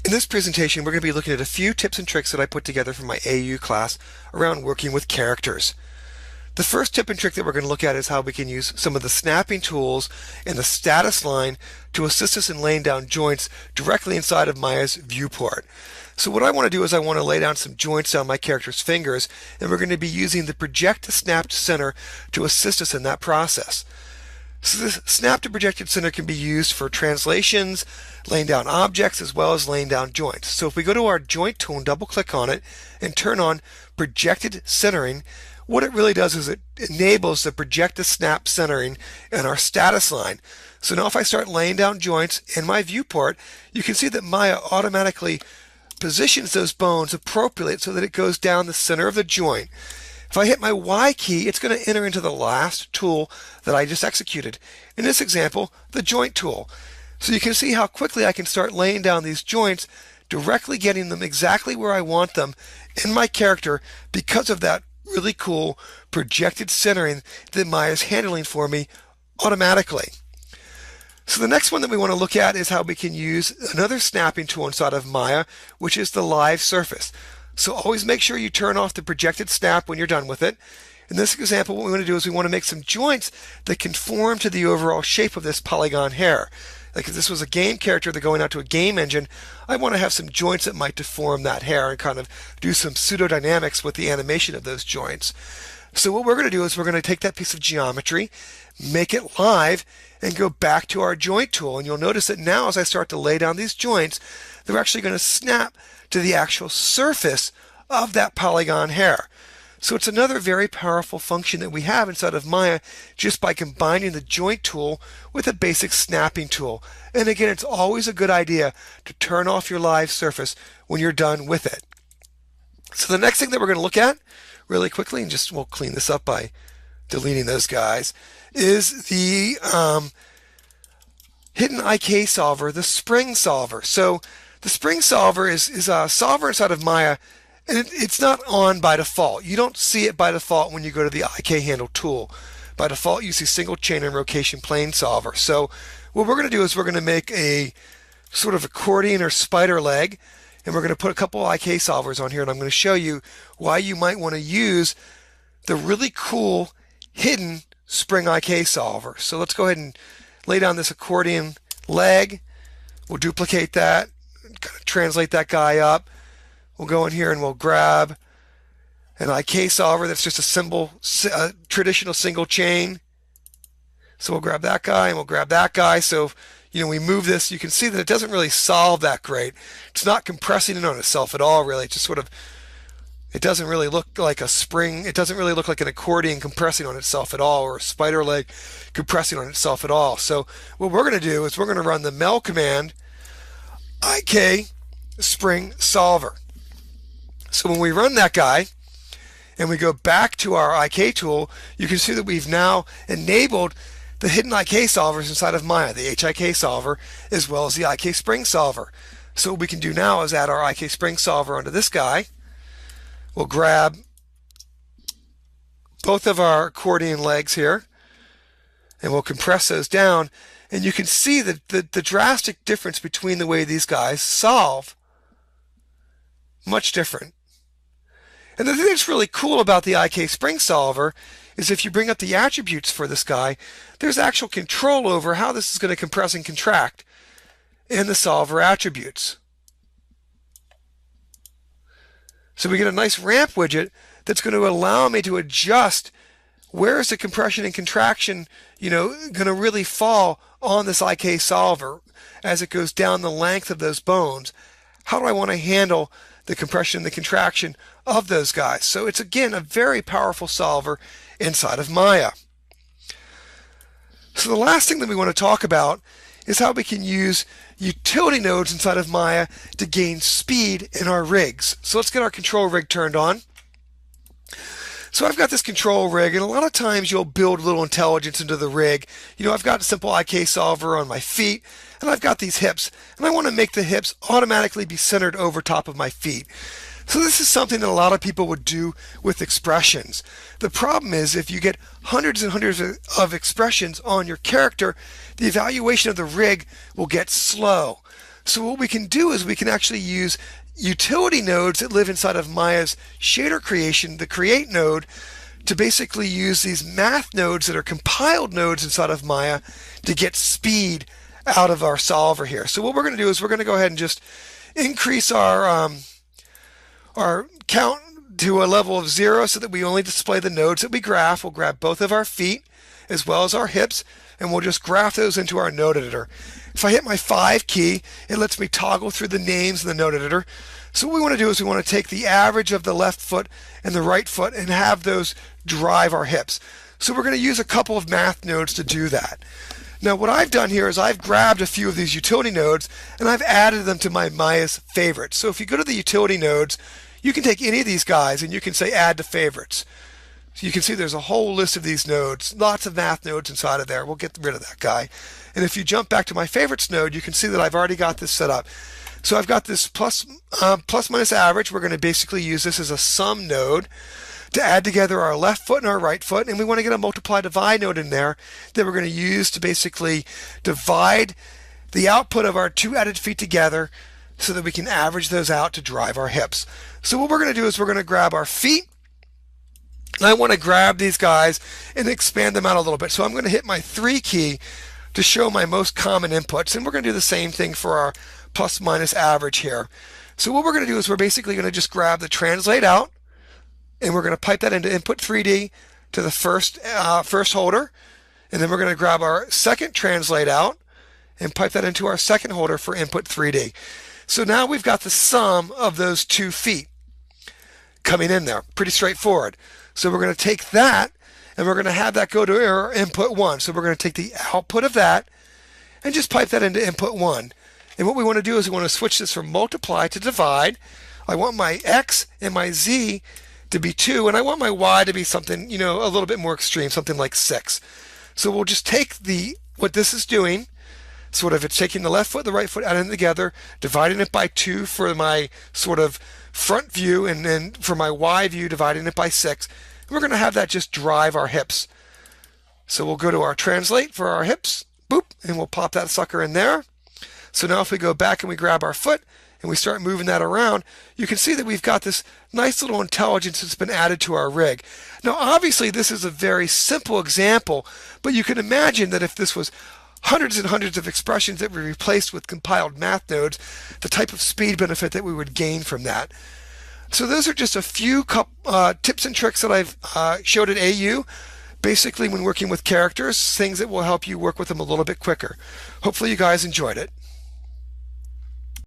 In this presentation, we're going to be looking at a few tips and tricks that I put together for my AU class around working with characters. The first tip and trick that we're going to look at is how we can use some of the snapping tools in the status line to assist us in laying down joints directly inside of Maya's viewport. So what I want to do is I want to lay down some joints on my character's fingers, and we're going to be using the project to snap to center to assist us in that process. So this snap to projected center can be used for translations, laying down objects, as well as laying down joints. So if we go to our joint tool and double click on it and turn on projected centering, what it really does is it enables the project to snap centering in our status line. So now if I start laying down joints in my viewport, you can see that Maya automatically positions those bones appropriately so that it goes down the center of the joint. If I hit my Y key, it's going to enter into the last tool that I just executed. In this example, the joint tool. So you can see how quickly I can start laying down these joints, directly getting them exactly where I want them in my character because of that really cool projected centering that Maya is handling for me automatically. So the next one that we want to look at is how we can use another snapping tool inside of Maya, which is the live surface. So always make sure you turn off the projected snap when you're done with it. In this example, what we want to do is we want to make some joints that conform to the overall shape of this polygon hair. Like if this was a game character that's going out to a game engine, I want to have some joints that might deform that hair and kind of do some pseudodynamics with the animation of those joints. So what we're going to do is we're going to take that piece of geometry, make it live, and go back to our joint tool. And you'll notice that now as I start to lay down these joints, they're actually going to snap to the actual surface of that polygon hair. So it's another very powerful function that we have inside of Maya just by combining the joint tool with a basic snapping tool. And again, it's always a good idea to turn off your live surface when you're done with it. So the next thing that we're going to look at really quickly, and just we'll clean this up by deleting those guys, is the hidden IK solver, the spring solver. So the spring solver is a solver inside of Maya, and it's not on by default. You don't see it by default when you go to the IK handle tool. By default, you see single chain and rotation plane solver. So what we're going to do is we're going to make a sort of accordion or spider leg, and we're going to put a couple IK solvers on here, and I'm going to show you why you might want to use the really cool hidden spring IK solver. So let's go ahead and lay down this accordion leg. We'll duplicate that, kind of translate that guy up. We'll go in here and we'll grab an IK solver that's just a traditional single chain. So we'll grab that guy and we'll grab that guy. So we move this, you can see that it doesn't really solve that great. It's not compressing in on itself at all, really. It's just sort of, it doesn't really look like a spring. It doesn't really look like an accordion compressing on itself at all, or a spider leg compressing on itself at all. So what we're going to do is we're going to run the mel command IK spring solver. So when we run that guy and we go back to our IK tool, you can see that we've now enabled the hidden IK solvers inside of Maya, the HIK solver, as well as the IK spring solver. So what we can do now is add our IK spring solver onto this guy. We'll grab both of our accordion legs here, and we'll compress those down. And you can see that the drastic difference between the way these guys solve, much different. And the thing that's really cool about the IK spring solver is if you bring up the attributes for this guy, there's actual control over how this is going to compress and contract in the solver attributes. So we get a nice ramp widget that's going to allow me to adjust where is the compression and contraction, going to really fall on this IK solver as it goes down the length of those bones. How do I want to handle the compression and the contraction of those guys? So it's, again, a very powerful solver inside of Maya. So the last thing that we want to talk about is how we can use utility nodes inside of Maya to gain speed in our rigs. So let's get our control rig turned on. So I've got this control rig, and a lot of times you'll build a little intelligence into the rig. I've got a simple IK solver on my feet, and I've got these hips, and I want to make the hips automatically be centered over top of my feet. So this is something that a lot of people would do with expressions. The problem is if you get hundreds and hundreds of expressions on your character, the evaluation of the rig will get slow. So what we can do is we can actually use utility nodes that live inside of Maya's shader creation, the create node, to basically use these math nodes that are compiled nodes inside of Maya to get speed out of our solver here. So what we're going to do is we're going to go ahead and just increase our count to a level of 0 so that we only display the nodes that we graph. We'll grab both of our feet as well as our hips, and we'll just graph those into our node editor. If I hit my 5 key, it lets me toggle through the names in the node editor. So what we want to do is we want to take the average of the left foot and the right foot and have those drive our hips. So we're going to use a couple of math nodes to do that. Now what I've done here is I've grabbed a few of these utility nodes and I've added them to my Maya's favorites. So if you go to the utility nodes, you can take any of these guys and you can say add to favorites. So you can see there's a whole list of these nodes, lots of math nodes inside of there. We'll get rid of that guy. And if you jump back to my favorites node, you can see that I've already got this set up. So I've got this plus minus average. We're going to basically use this as a sum node to add together our left foot and our right foot. And we want to get a multiply divide node in there that we're going to use to basically divide the output of our two added feet together so that we can average those out to drive our hips. So what we're going to do is we're going to grab our feet. And I want to grab these guys and expand them out a little bit. So I'm going to hit my 3 key to show my most common inputs. And we're going to do the same thing for our plus minus average here. So what we're going to do is we're basically going to just grab the translate out, and we're going to pipe that into input 3D to the first holder. And then we're going to grab our second translate out and pipe that into our second holder for input 3D. So now we've got the sum of those 2 feet coming in there. Pretty straightforward. So we're going to take that and we're going to have that go to our input 1. So we're going to take the output of that and just pipe that into input 1. And what we want to do is we want to switch this from multiply to divide. I want my X and my Z to be 2, and I want my Y to be something, a little bit more extreme, something like 6. So we'll just take what this is doing, sort of it's taking the left foot, the right foot, adding them together, dividing it by 2 for my sort of front view, and then for my Y view, dividing it by 6. And we're going to have that just drive our hips. So we'll go to our translate for our hips, boop, and we'll pop that sucker in there. So now if we go back and we grab our foot and we start moving that around, you can see that we've got this nice little intelligence that's been added to our rig. Now obviously this is a very simple example, but you can imagine that if this was hundreds and hundreds of expressions that were replaced with compiled math nodes, the type of speed benefit that we would gain from that. So those are just a few tips and tricks that I've showed at AU. Basically when working with characters, things that will help you work with them a little bit quicker. Hopefully you guys enjoyed it.